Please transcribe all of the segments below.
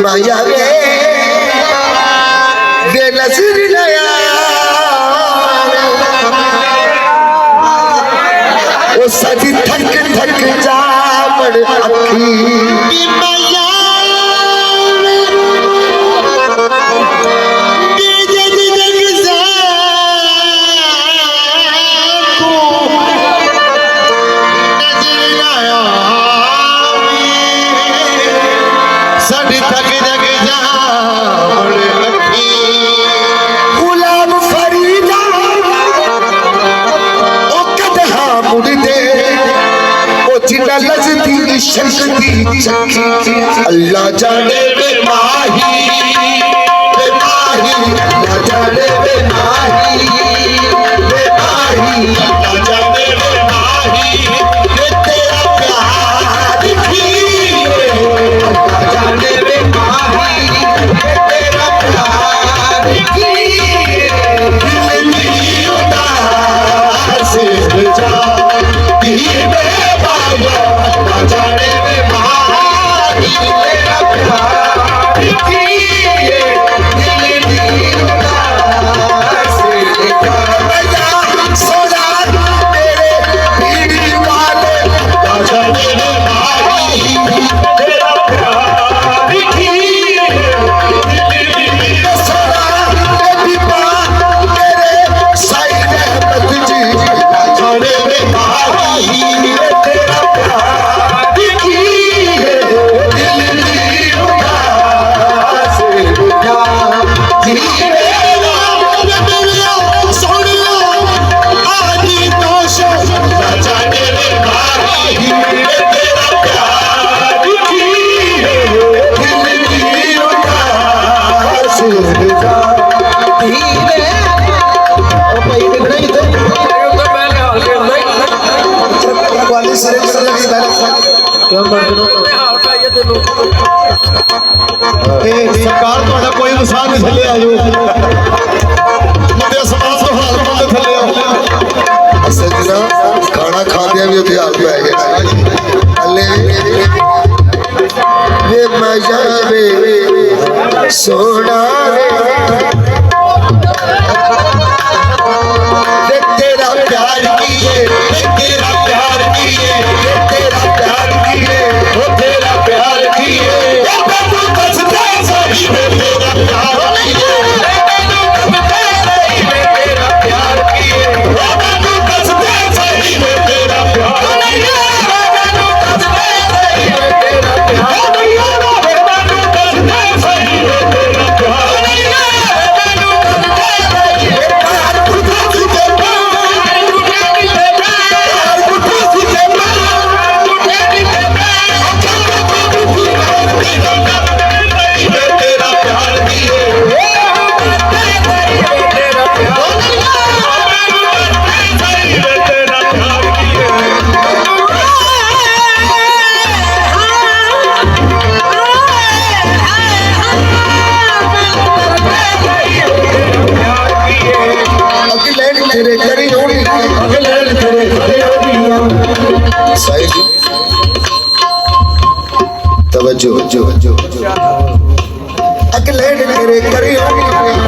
माया वे नजर नया वो सजी थक थक जा बड़ अखी माया अल्लाह जाने बे माही अल्लाह जाने बे माही अल्लाह जाने बे माही ये तेरा प्यार की अल्लाह जाने बे माही ये तेरा प्यार की दिल की उदास जा दिल में बाबा अल्लाह जाने सरकार तो कोई नुकसान नहीं थले आयो मुझे समाज तो हाल में थले आओ सजना खाना खा दिया भी उठे आप आए अल्ले वे मजा वे सोना तेरा प्यार किए तेरा प्यार किए तेरा प्यार किए वो तेरा प्यार किए अगलेड तेरे करी अगलेड तेरे करी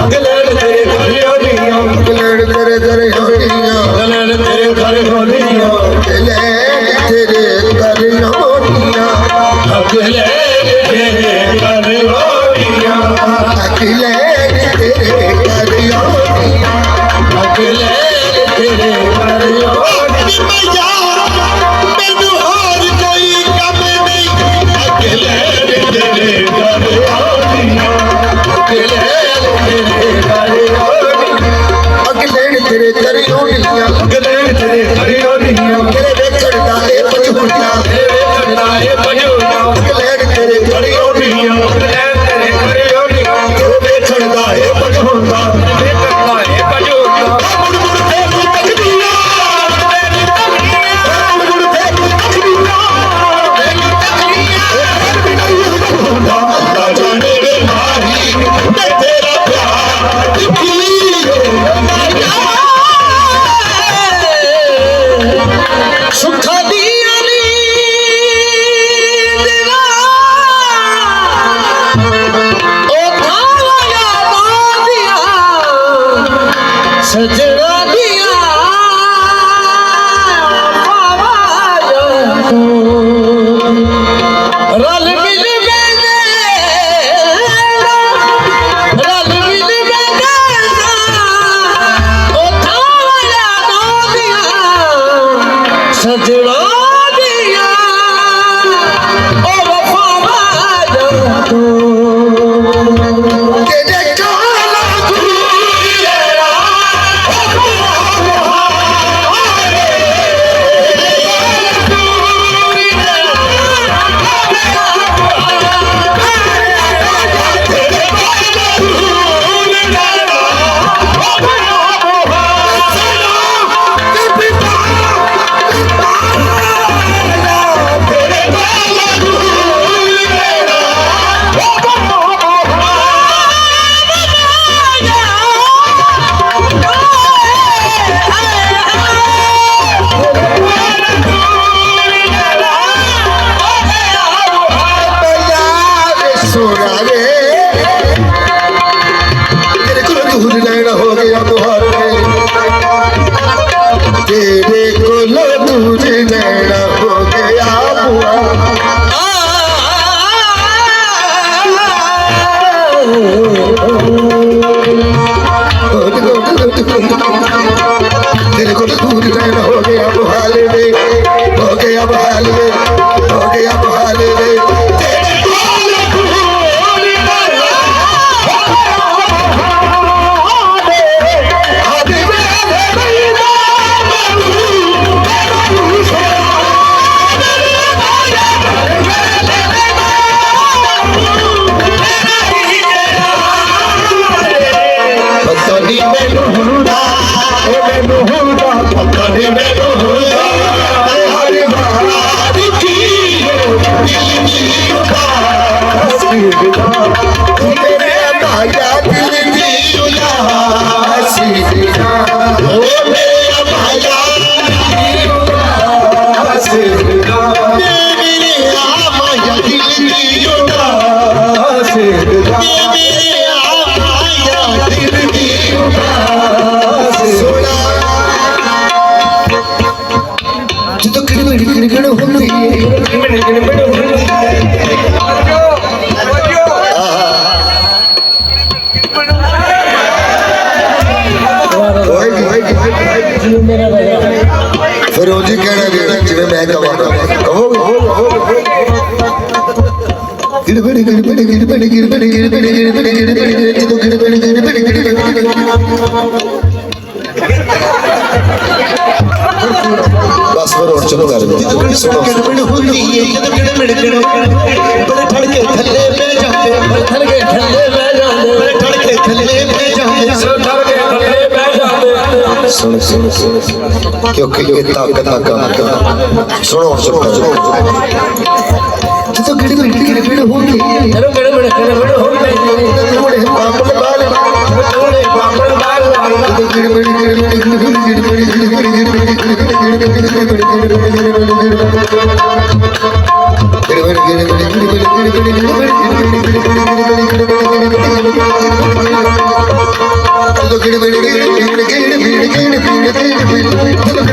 अगलेड तेरे करी अगलेड तेरे करी अगलेड तेरे करी अगलेड तेरे करी अगलेड तेरे करी अगलेड तेरे करी मैनू और कोई कम नहीं अगलेड तेरे करी अगलेड तेरे करी होनिया अगलेड तेरे करी होनिया तेरे देखड़ा ए पजूना तेरे देखड़ा ए पजूना अगलेड तेरे करी होनिया अगलेड तेरे करी होनिया तेरे देखड़ा ए पजूना देखड़ा ए पजूना मुड़ मुड़ के तकदीरा तेरी तकदीरा मुड़ मुड़ के तकदीरा तेरी तकदीरा नहीं होता अल्लाह जाने रे माही तेरा प्यार की तेरे कोलो दूर नैना हो गया बुआ तेरे को दूर रहना हो गया बहाल वे हो गया बहाल वे हो गया बहाल वे फिर जी कहना देना जिन्हें मैं कमांगा बस फिर और चलो कर सुन सुन सुन क्योंकि ये ताकत का काम सुनो सुनो तो गिड़ गिड़ गिड़ गिड़ हो गई चलो गिड़ गिड़ गिड़ गिड़ हो गई थोड़े पापड़ बाल थोड़े पापड़ बाल गिड़ गिड़ गिड़ गिड़ गिड़ गिड़ गिड़ गिड़